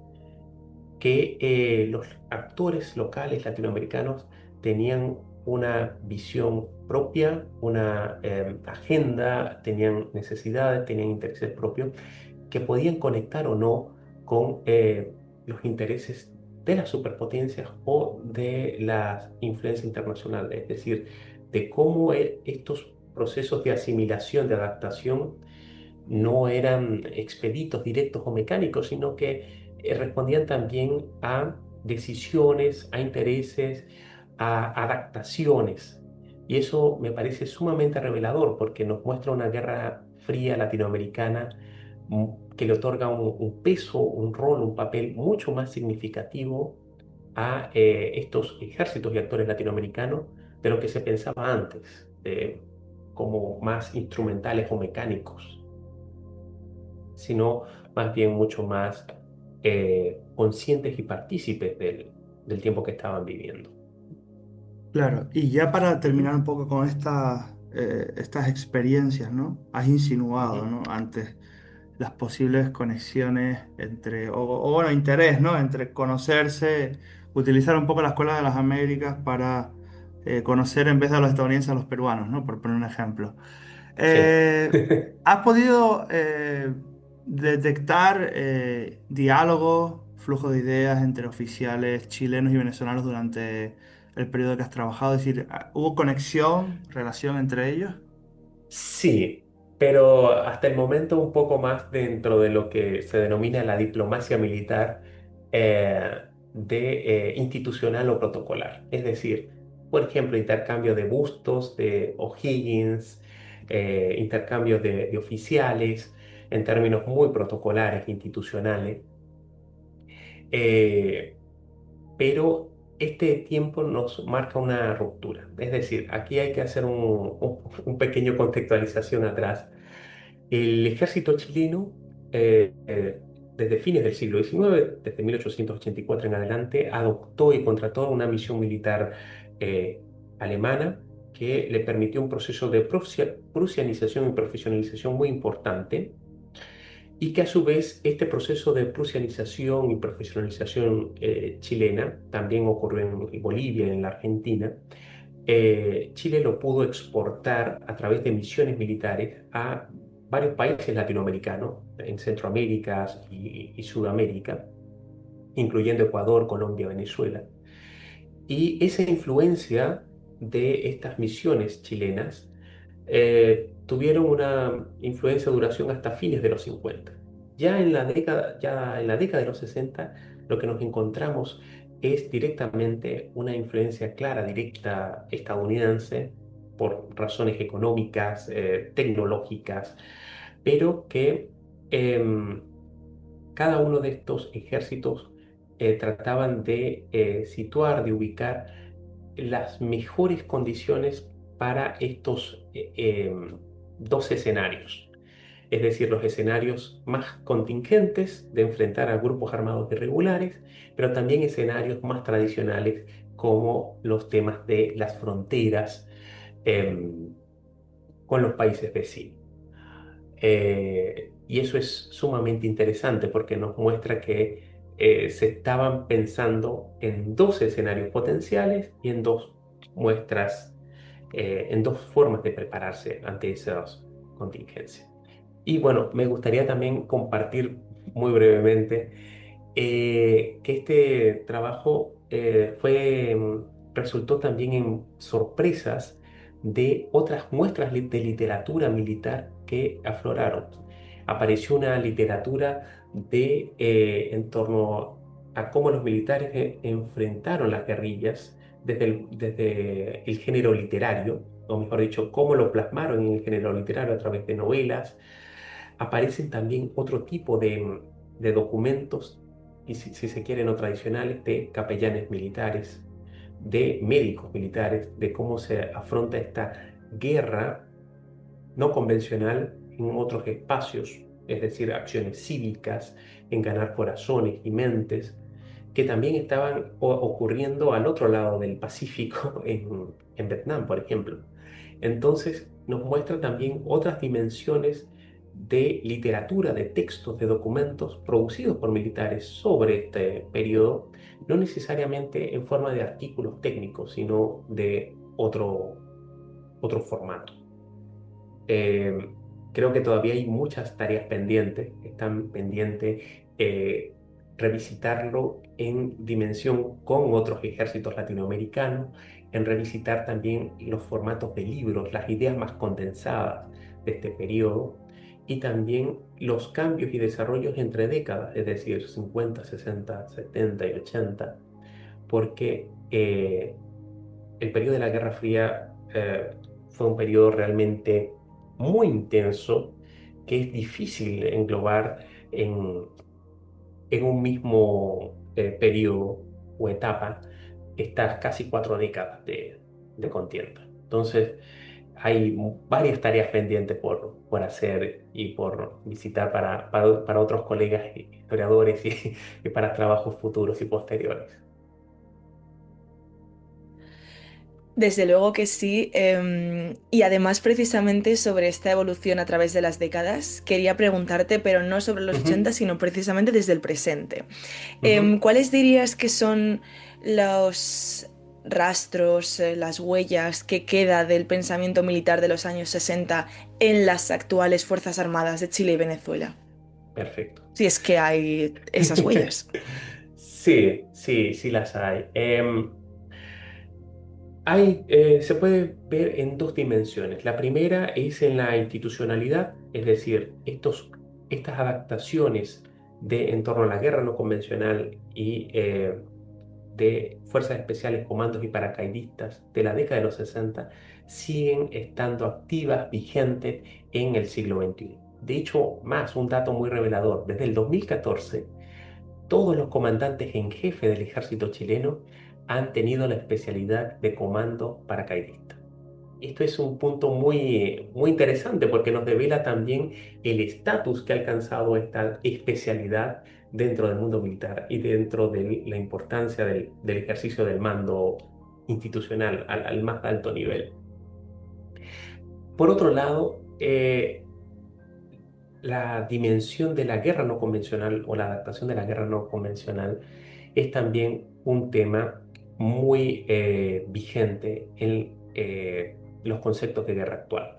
que los actores locales latinoamericanos tenían una visión propia, una agenda, tenían necesidades, tenían intereses propios que podían conectar o no con los intereses de las superpotencias o de la influencia internacional, es decir, de cómo estos procesos de asimilación, de adaptación, no eran expeditos, directos o mecánicos, sino que respondían también a decisiones, a intereses, a adaptaciones. Y eso me parece sumamente revelador porque nos muestra una guerra fría latinoamericana que le otorga un peso, un rol, un papel mucho más significativo a estos ejércitos y actores latinoamericanos de lo que se pensaba antes, como más instrumentales o mecánicos, sino más bien mucho más conscientes y partícipes del tiempo que estaban viviendo. Claro, y ya para terminar Ujú, un poco con estas experiencias, ¿no? Has insinuado, ujú. ¿no? Antes las posibles conexiones entre, o bueno, interés, ¿no? Entre conocerse, utilizar un poco la Escuela de las Américas para conocer en vez de a los estadounidenses a los peruanos, ¿no? Por poner un ejemplo. Sí. ¿Has podido detectar diálogo, flujo de ideas entre oficiales chilenos y venezolanos durante el periodo que has trabajado? Es decir, ¿hubo conexión, relación entre ellos? Sí, pero hasta el momento un poco más dentro de lo que se denomina la diplomacia militar institucional o protocolar. Es decir, por ejemplo, intercambio de bustos de O'Higgins, intercambio de oficiales en términos muy protocolares, institucionales. Eh, pero este tiempo nos marca una ruptura. Es decir, aquí hay que hacer un pequeño contextualización atrás. El ejército chileno, desde fines del siglo XIX, desde 1884 en adelante, adoptó y contrató una misión militar alemana que le permitió un proceso de prusianización y profesionalización muy importante y que a su vez este proceso de prusianización y profesionalización chilena también ocurrió en Bolivia, en la Argentina. Chile lo pudo exportar a través de misiones militares a varios países latinoamericanos, en Centroamérica y Sudamérica, incluyendo Ecuador, Colombia, Venezuela. Y esa influencia de estas misiones chilenas tuvieron una influencia de duración hasta fines de los 50. Ya en la década de los 60, lo que nos encontramos es directamente una influencia clara, directa estadounidense por razones económicas, tecnológicas, pero que em, cada uno de estos ejércitos trataban de situar, de ubicar las mejores condiciones para estos dos escenarios. Es decir, los escenarios más contingentes de enfrentar a grupos armados irregulares, pero también escenarios más tradicionales como los temas de las fronteras con los países vecinos. Y eso es sumamente interesante porque nos muestra que se estaban pensando en dos escenarios potenciales y en dos muestras, en dos formas de prepararse ante esas contingencias. Y bueno, me gustaría también compartir muy brevemente que este trabajo resultó también en sorpresas de otras muestras de literatura militar que afloraron. Apareció una literatura en torno a cómo los militares enfrentaron las guerrillas desde el género literario, o mejor dicho, cómo lo plasmaron en el género literario a través de novelas. Aparecen también otro tipo de documentos, y si se quiere no tradicionales, de capellanes militares, de médicos militares, de cómo se afronta esta guerra no convencional en otros espacios, es decir, acciones cívicas, en ganar corazones y mentes, que también estaban ocurriendo al otro lado del Pacífico, en Vietnam, por ejemplo. Entonces, nos muestra también otras dimensiones de literatura, de textos, de documentos producidos por militares sobre este periodo, no necesariamente en forma de artículos técnicos, sino de otro formato. Eh, Creo que todavía hay muchas tareas pendientes. Están pendientes revisitarlo en dimensión con otros ejércitos latinoamericanos, en revisitar también los formatos de libros, las ideas más condensadas de este periodo y también los cambios y desarrollos entre décadas, es decir, 50, 60, 70 y 80, porque el periodo de la Guerra Fría fue un periodo realmente muy intenso que es difícil englobar en, en un mismo periodo o etapa estas casi 4 décadas de contienda. Entonces, hay varias tareas pendientes por hacer y por visitar para otros colegas historiadores y para trabajos futuros y posteriores. Desde luego que sí. Y además, precisamente sobre esta evolución a través de las décadas, quería preguntarte, pero no sobre los Ujú, 80, sino precisamente desde el presente. ujú. ¿Cuáles dirías que son los rastros, las huellas que queda del pensamiento militar de los años 60 en las actuales Fuerzas Armadas de Chile y Venezuela? Perfecto. Si es que hay esas huellas. Sí, sí, sí las hay. Se puede ver en 2 dimensiones. La primera es en la institucionalidad, es decir, estas adaptaciones en torno a la guerra no convencional y de fuerzas especiales, comandos y paracaidistas de la década de los 60 siguen estando activas, vigentes en el siglo XXI. De hecho, más un dato muy revelador, desde el 2014 todos los comandantes en jefe del ejército chileno han tenido la especialidad de comando paracaidista. Esto es un punto muy interesante porque nos devela también el estatus que ha alcanzado esta especialidad dentro del mundo militar y dentro de la importancia del ejercicio del mando institucional al más alto nivel. Por otro lado, la dimensión de la guerra no convencional o la adaptación de la guerra no convencional es también un tema muy vigente en los conceptos de guerra actual.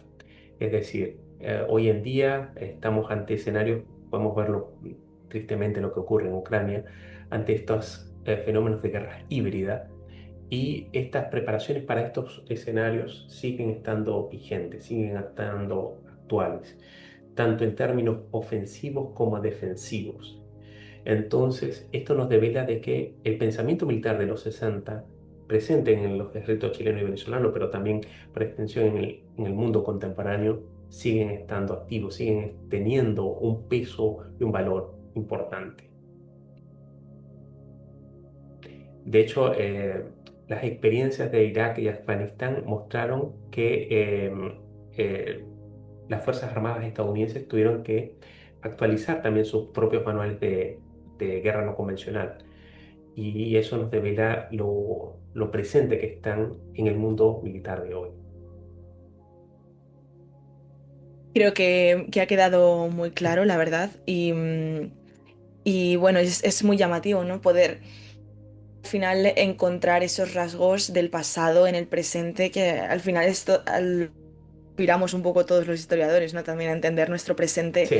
Es decir, hoy en día estamos ante escenarios, podemos verlo tristemente lo que ocurre en Ucrania, ante estos fenómenos de guerra híbrida. Y estas preparaciones para estos escenarios siguen estando vigentes, siguen estando actuales, tanto en términos ofensivos como defensivos. Entonces, esto nos devela de que el pensamiento militar de los 60, presente en los ejércitos chileno y venezolano, pero también por extensión en el mundo contemporáneo, siguen estando activos, siguen teniendo un peso y un valor importante. De hecho, las experiencias de Irak y Afganistán mostraron que eh, las Fuerzas Armadas estadounidenses tuvieron que actualizar también sus propios manuales de guerra no convencional. Y eso nos devela lo presente que están en el mundo militar de hoy. Creo que ha quedado muy claro, la verdad. Y bueno, es muy llamativo, ¿no? Poder al final encontrar esos rasgos del pasado en el presente, que al final esto aspiramos un poco todos los historiadores, ¿no? También a entender nuestro presente Sí.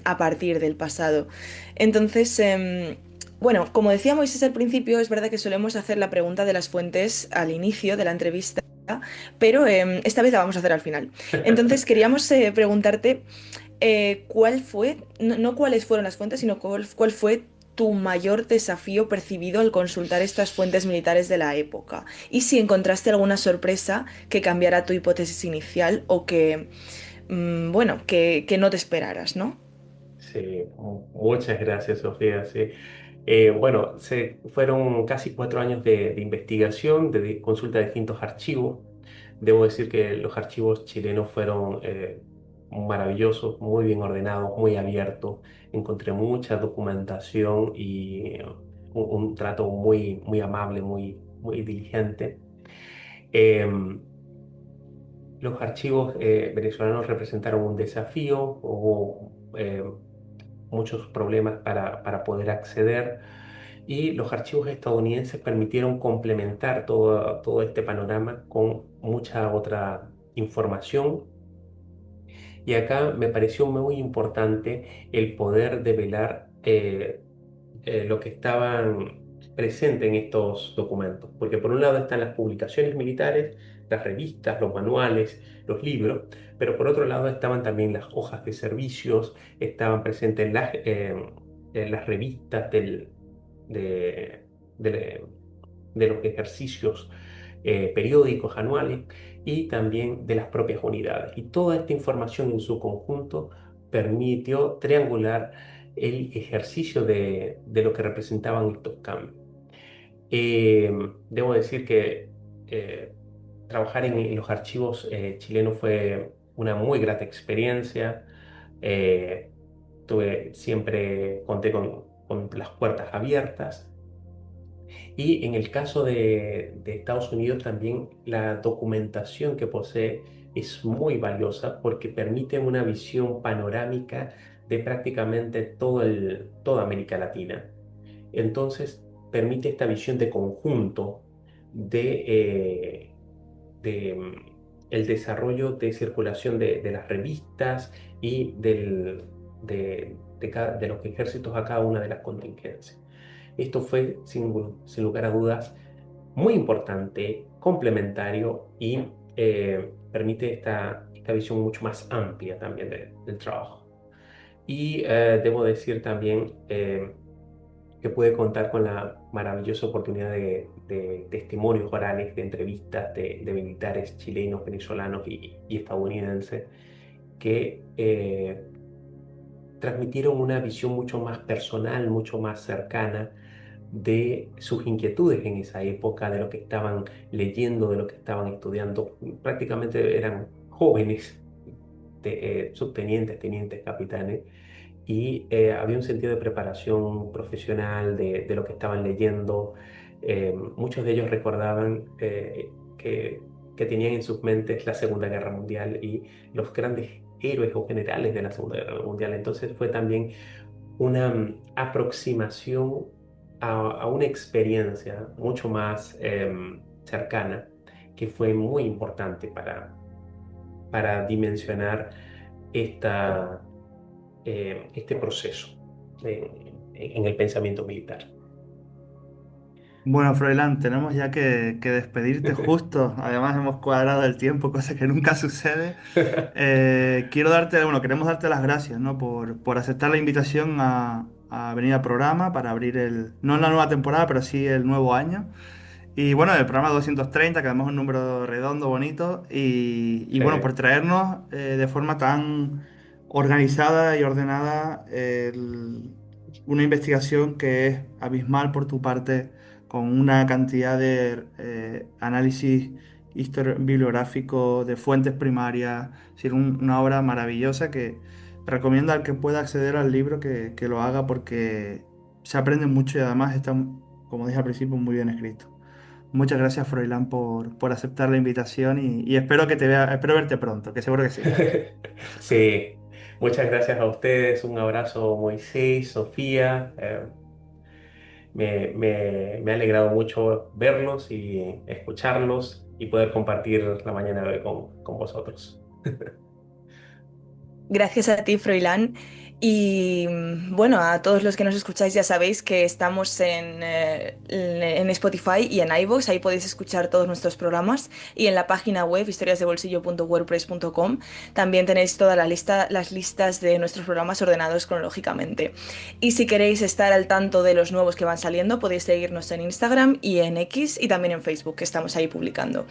a partir del pasado. Entonces, bueno, como decía Moisés al principio, es verdad que solemos hacer la pregunta de las fuentes al inicio de la entrevista, pero esta vez la vamos a hacer al final. Entonces, queríamos preguntarte cuál fue, no cuáles fueron las fuentes, sino cuál fue tu mayor desafío percibido al consultar estas fuentes militares de la época. Y si encontraste alguna sorpresa que cambiara tu hipótesis inicial o que, bueno, que no te esperaras, ¿no? Sí, muchas gracias, Sofía. Sí. Bueno, fueron casi 4 años de investigación, de consulta de distintos archivos. Debo decir que los archivos chilenos fueron maravillosos, muy bien ordenados, muy abiertos. Encontré mucha documentación y un trato muy amable, muy diligente. Em, los archivos venezolanos representaron un desafío, hubo muchos problemas para poder acceder y los archivos estadounidenses permitieron complementar todo este panorama con mucha otra información. Y acá me pareció muy importante el poder develar lo que estaban presente en estos documentos, porque por un lado están las publicaciones militares, las revistas, los manuales, los libros, pero por otro lado estaban también las hojas de servicios, estaban presentes en las revistas de, de- de los ejercicios periódicos anuales y también de las propias unidades. Y toda esta información en su conjunto permitió triangular el ejercicio de lo que representaban estos cambios. Eh, Debo decir que trabajar en los archivos chilenos fue una muy grata experiencia. Eh, Siempre conté con las puertas abiertas. Y en el caso de Estados Unidos también la documentación que posee es muy valiosa porque permite una visión panorámica de prácticamente toda América Latina. Entonces permite esta visión de conjunto de, el desarrollo de circulación de las revistas y de los ejércitos a cada una de las contingencias. Esto fue, sin lugar a dudas, muy importante, complementario y permite esta visión mucho más amplia también del trabajo. Y debo decir también que pude contar con la maravillosa oportunidad de testimonios orales, de entrevistas de militares chilenos, venezolanos y estadounidenses que transmitieron una visión mucho más personal, mucho más cercana de sus inquietudes en esa época, de lo que estaban leyendo, de lo que estaban estudiando. Prácticamente eran jóvenes, subtenientes, tenientes, capitanes, y había un sentido de preparación profesional de lo que estaban leyendo. Muchos de ellos recordaban que tenían en sus mentes la Segunda Guerra Mundial y los grandes héroes o generales de la Segunda Guerra Mundial. Entonces fue también una aproximación a una experiencia mucho más cercana, que fue muy importante para dimensionar este proceso en el pensamiento militar. Bueno, Froilán, tenemos ya que despedirte justo. Además, hemos cuadrado el tiempo, cosa que nunca sucede. Queremos darte las gracias, ¿no? por aceptar la invitación a venir al programa para abrir no la nueva temporada, pero sí el nuevo año. Y bueno, el programa 230, que además es un número redondo, bonito. Y Sí. bueno, por traernos de forma tan organizada y ordenada una investigación que es abismal por tu parte, con una cantidad de análisis bibliográfico de fuentes primarias. Es decir, una obra maravillosa que recomiendo al que pueda acceder al libro que lo haga porque se aprende mucho y además está, como dije al principio, muy bien escrito. Muchas gracias, Froilán, por aceptar la invitación y espero verte pronto, que seguro que sí. Sí, muchas gracias a ustedes. Un abrazo, Moisés, Sofía. Me ha alegrado mucho verlos y escucharlos y poder compartir la mañana de hoy con vosotros. Gracias a ti, Froilán. Y bueno, a todos los que nos escucháis ya sabéis que estamos en Spotify y en iVoox, ahí podéis escuchar todos nuestros programas y en la página web historiasdebolsillo.wordpress.com también tenéis toda las listas de nuestros programas ordenados cronológicamente. Y si queréis estar al tanto de los nuevos que van saliendo, podéis seguirnos en Instagram y en X y también en Facebook, que estamos ahí publicando.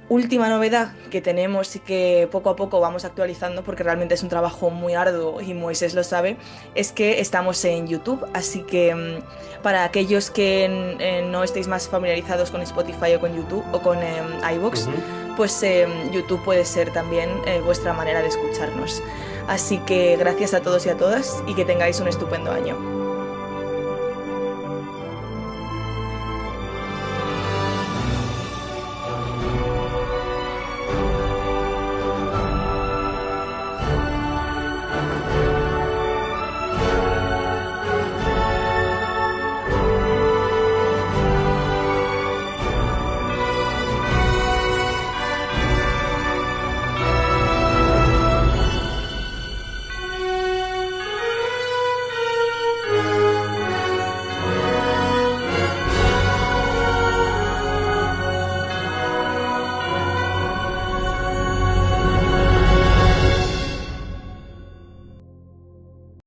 Última novedad que tenemos y que poco a poco vamos actualizando porque realmente es un trabajo muy arduo y Moisés lo sabe, es que estamos en YouTube, así que para aquellos que no estéis más familiarizados con Spotify o con YouTube o con iVoox, Ujú. pues YouTube puede ser también vuestra manera de escucharnos. Así que gracias a todos y a todas y que tengáis un estupendo año.